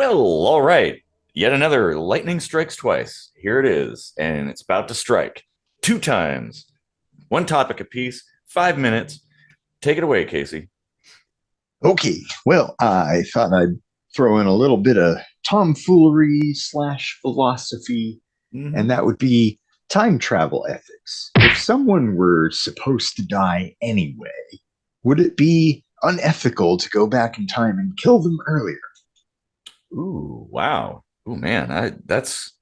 Well, all right. Yet another lightning strikes twice. Here it is, and it's about to strike two times. One topic apiece, 5 minutes. Take it away, Casey. Okay, well, I thought I'd throw in a little bit of tomfoolery slash philosophy, and Mm-hmm. that would be time travel ethics. If someone were supposed to die anyway, would it be unethical to go back in time and kill them earlier? Ooh, wow. Ooh, man, that's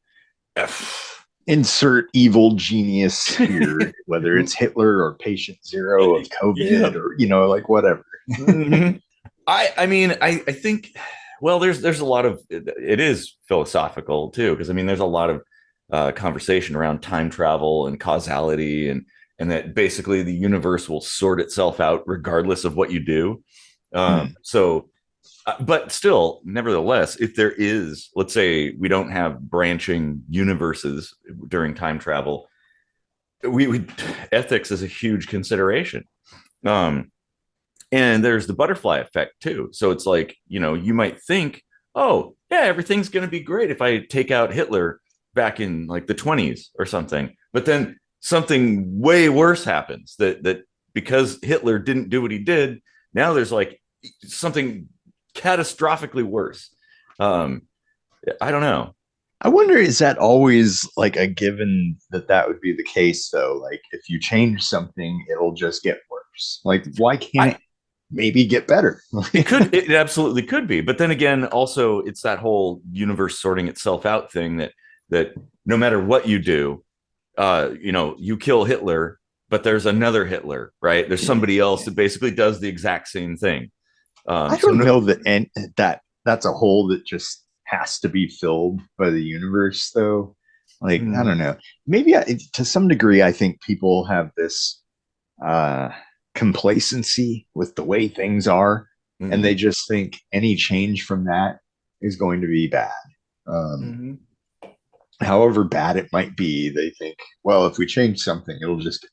Insert evil genius here, whether it's Hitler or patient zero of yeah. COVID or, like whatever. Mhm. I mean, I think, well, there's a lot of it is philosophical too, because I mean there's a lot of conversation around time travel and causality, and that basically the universe will sort itself out regardless of what you do. Hmm. But still, nevertheless, if there is, let's say we don't have branching universes during time travel, we ethics is a huge consideration. Um, and there's the butterfly effect too. So it's like, you might think, oh, yeah, everything's going to be great if I take out Hitler back in like the 20s or something. But then something way worse happens that because Hitler didn't do what he did, now there's like something catastrophically worse. Um, I don't know. I wonder, is that always like a given that that would be the case, though? Like, if you change something, it'll just get worse. Like, why can't I it maybe get better? it absolutely could be, but then again, also it's that whole universe sorting itself out thing that no matter what you do, you kill Hitler, but there's another Hitler, right? There's somebody else that basically does the exact same thing. I So don't no, know that and that that's a hole that just has to be filled by the universe, though. Like, I don't mm, know. Maybe to some degree, I think people have this uh, complacency with the way things are, and they mm, just think any change from that is going to be bad. Um, mm. However bad it might be, they think, well, if we change something, it'll just get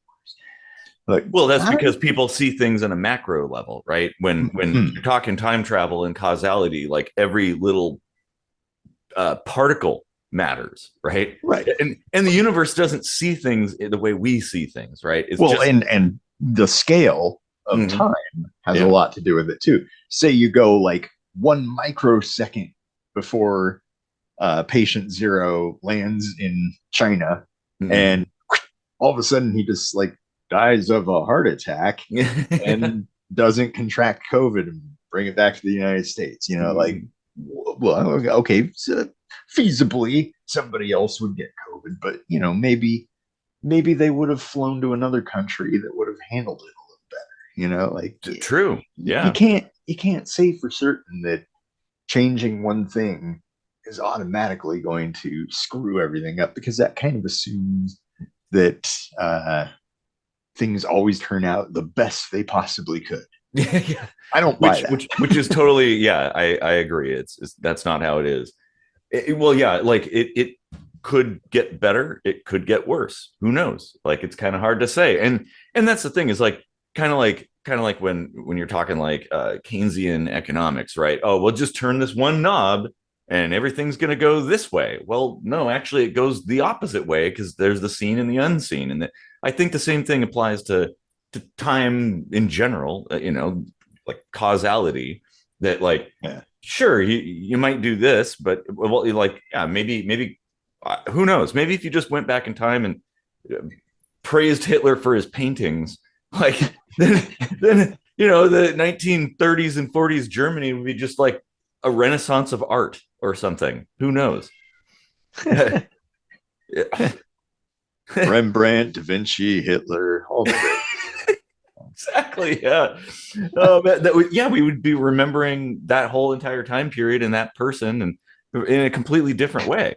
like, Well, that's I because don't. people see things on a macro level, right? When Hmm, you're talking time travel and causality, like every little particle matters, right? right. And the universe doesn't see things the way we see things, right? It's Well, just and the scale of mhm, time has a yeah. lot to do with it too. Say you go like 1 microsecond before patient zero lands in China, Mhm. and all of a sudden he just like dies of a heart attack and doesn't contract COVID and bring it back to the United States. Like, Mhm. well, okay, so feasibly somebody else would get COVID, but maybe they would have flown to another country that would have handled it a little better. Like True. you Yeah. can't say for certain that changing one thing is automatically going to screw everything up, because that kind of assumes that things always turn out the best they possibly could. Yeah. I don't buy which that. which which is totally, yeah, I agree. It's that's not how it is. Well, yeah, like it could get better, it could get worse. Who knows? Like it's kind of hard to say. And that's the thing, is like kind of like when you're talking like Keynesian economics, right? Oh, we'll just turn this one knob and everything's going to go this way. Well, no, actually it goes the opposite way, because there's the seen and the unseen. And I think the same thing applies to time in general, like causality, that like Yeah. sure you might do this, but well, like, yeah, maybe who knows, maybe if you just went back in time and praised Hitler for his paintings, like then the 1930s and 40s Germany would be just like a renaissance of art or something. Who knows? Rembrandt, Da Vinci, Hitler, all the great. Exactly. Yeah. Yeah, we would be remembering that whole entire time period and that person, and in a completely different way.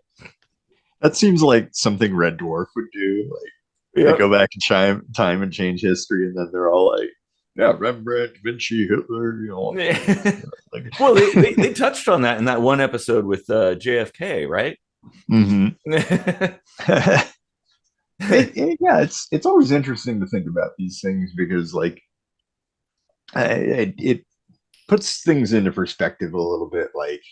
That seems like something Red Dwarf would do. Like, they Yeah. go back in time and change history, and then they're all like, "Yeah, Rembrandt, Da Vinci, Hitler, like." Well, they touched on that in that one episode with JFK, right? Hmm. Yeah, it's always interesting to think about these things, because like it puts things into perspective a little bit. Like,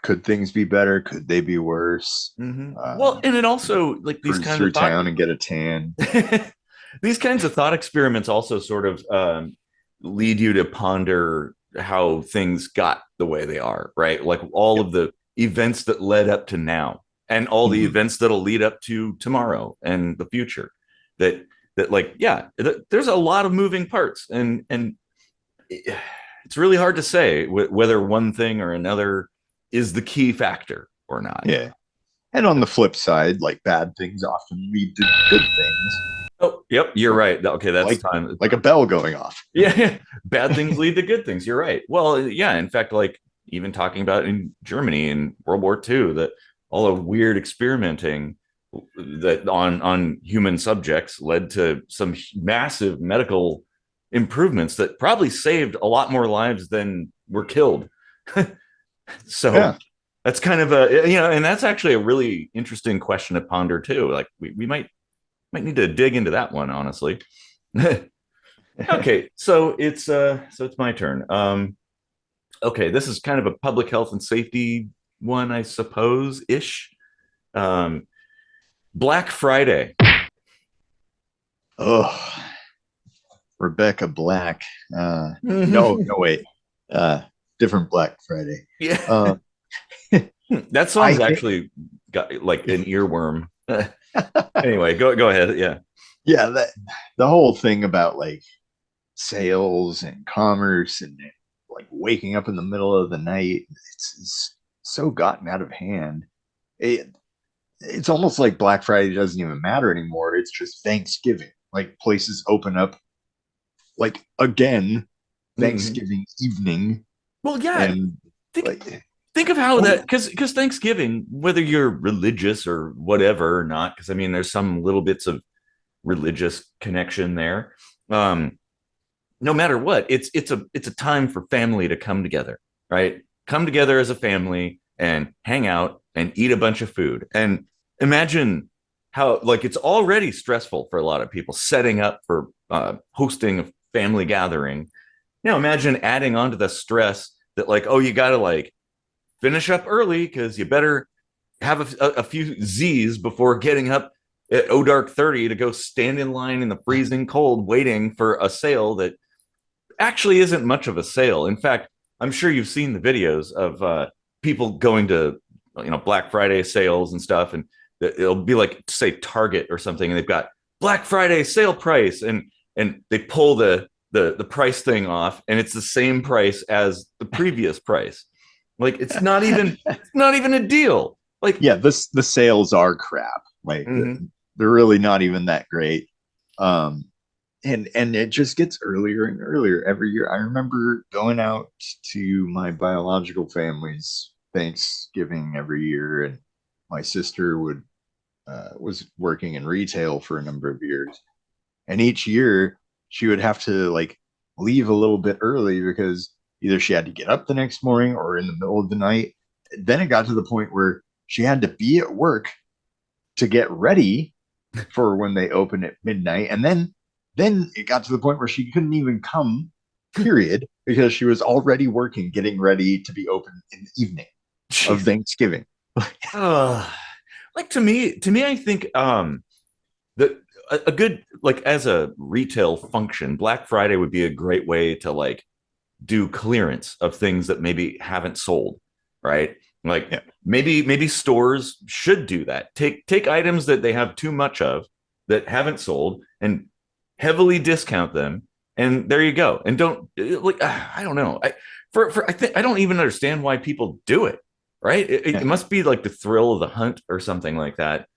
could things be better? Could they be worse? Well, and it also like these Cruise kinds of through thought town and get a tan. these kinds of thought experiments also sort of lead you to ponder how things got the way they are, right? Like all Yep. of the events that led up to now and all the Mhm. events that'll lead up to tomorrow and the future. That like yeah, there's a lot of moving parts, and it's really hard to say whether one thing or another is the key factor or not. Yeah. And on the flip side, like bad things often lead to good things, Oh, yep, you're right. Okay, that's like time. like a bell going off. Yeah, bad things lead to good things. You're right. Well, yeah, in fact, like even talking about in Germany in World War II, that all the weird experimenting that on human subjects led to some massive medical improvements that probably saved a lot more lives than were killed. So Yeah. that's kind of a and that's actually a really interesting question to ponder too. Like we might need to dig into that one, honestly. Okay, so it's my turn. Okay, this is kind of a public health and safety one, I suppose, ish. Um, Black Friday. Oh, Rebecca Black. No, Yeah, no, wait. Uh, Different Black Friday. Uh, that I song's think, actually got like an earworm. Anyway, go ahead. Yeah. yeah, the whole thing about like sales and commerce and like waking up in the middle of the night, it's so gotten out of hand. It, it's almost like Black Friday doesn't even matter anymore. It's just Thanksgiving. Like places open up like again Mhm. Thanksgiving evening Well, yeah. and Think like think of how that oh because Thanksgiving, whether you're religious or whatever or not, because I mean, there's some little bits of religious connection there. Um, no matter what, it's a time for family to come together, right? Come together as a family and hang out and eat a bunch of food. And imagine how like it's already stressful for a lot of people setting up for hosting a family gathering. Now imagine adding on to the stress that like, oh, you got to like finish up early because you better have a few Z's before getting up at dark 30 to go stand in line in the freezing cold waiting for a sale that actually isn't much of a sale. In fact, I'm sure you've seen the videos of people going to Black Friday sales and stuff, and it'll be like say Target or something, and they've got Black Friday sale price, and they pull the price thing off, and it's the same price as the previous price. Like it's not even a deal. Like yeah, this the sales are crap. Like mm-hmm, they're really not even that great. Um, and it just gets earlier and earlier every year. I remember going out to my biological family's Thanksgiving every year, and my sister would was working in retail for a number of years, and each year she would have to like leave a little bit early because either she had to get up the next morning or in the middle of the night. Then it got to the point where she had to be at work to get ready for when they open at midnight, and then it got to the point where she couldn't even come, period, because she was already working, getting ready to be open in the evening of jeez. Thanksgiving. Like to me, I think that a good like as a retail function, Black Friday would be a great way to like do clearance of things that maybe haven't sold, right? Like Yeah, maybe stores should do that. Take items that they have too much of that haven't sold and heavily discount them, and there you go. And don't like I don't know. For I think I don't even understand why people do it. Right? It yeah. must be like the thrill of the hunt or something like that.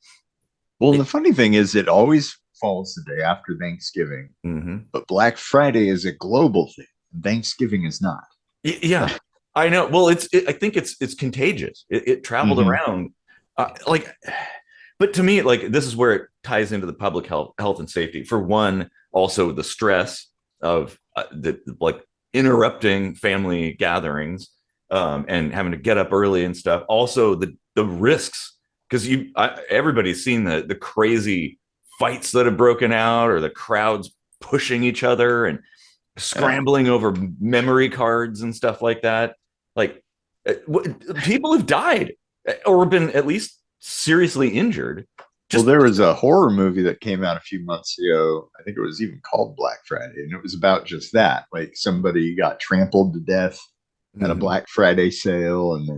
Well, and the It, funny thing is, it always falls the day after Thanksgiving, mm-hmm. but Black Friday is a global thing. Thanksgiving is not. Yeah, I know. Well, I think it's contagious. It traveled Mm-hmm. around, like, but to me, like this is where it ties into the public health and safety. For one, also the stress of the like interrupting family gatherings, and having to get up early and stuff. Also the risks because everybody's seen the crazy fights that have broken out or the crowds pushing each other and Yeah. scrambling over memory cards and stuff like that. Like, People have died or been at least seriously injured. Well, Just there was a horror movie that came out a few months ago. I think it was even called Black Friday, and it was about just that. Like somebody got trampled to death at a Mhm. Black Friday sale, and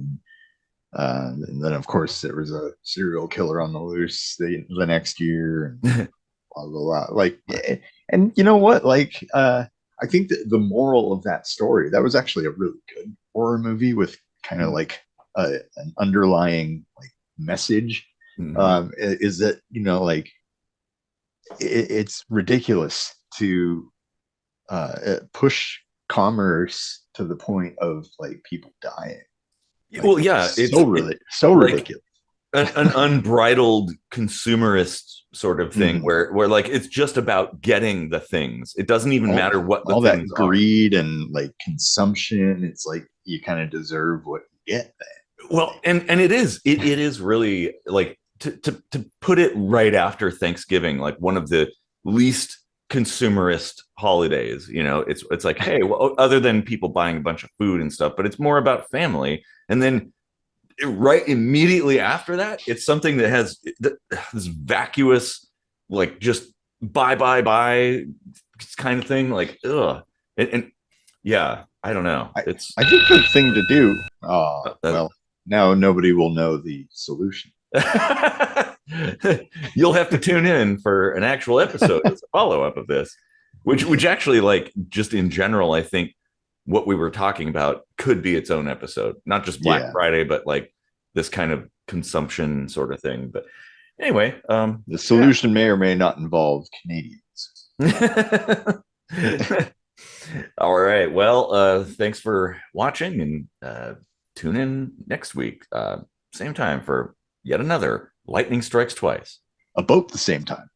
then of course there was a serial killer on the loose the next year, and blah blah blah. Like, and you know what? Like, I think that the moral of that story that was actually a really good horror movie with kind of like an underlying like message. Mhm. Is that like it's ridiculous to push commerce to the point of like people dying. Like Well, yeah, so really so like ridiculous. an unbridled consumerist sort of thing Mm-hmm. where like it's just about getting the things. It doesn't even matter what the All things that are. greed and like consumption. It's like you kind of deserve what you get. Then. Well, Like, and it is really like to put it right after Thanksgiving, like one of the least consumerist holidays. It's like, hey, well, other than people buying a bunch of food and stuff, but it's more about family. And then right immediately after that, it's something that has this vacuous, like just bye kind of thing. Like, ugh, and yeah, I don't know. I It's I think the thing to do. uh, Well, now nobody will know the solution. you'll have to tune in for an actual episode as a follow up of this, which actually, like, just in general, I think what we were talking about could be its own episode, not just Black Yeah, Friday, but like this kind of consumption sort of thing. But anyway, the yeah. solution may or may not involve Canadians. All right. Well, thanks for watching, and tune in next week, same time for yet another Lightning Strikes Twice. About the same time.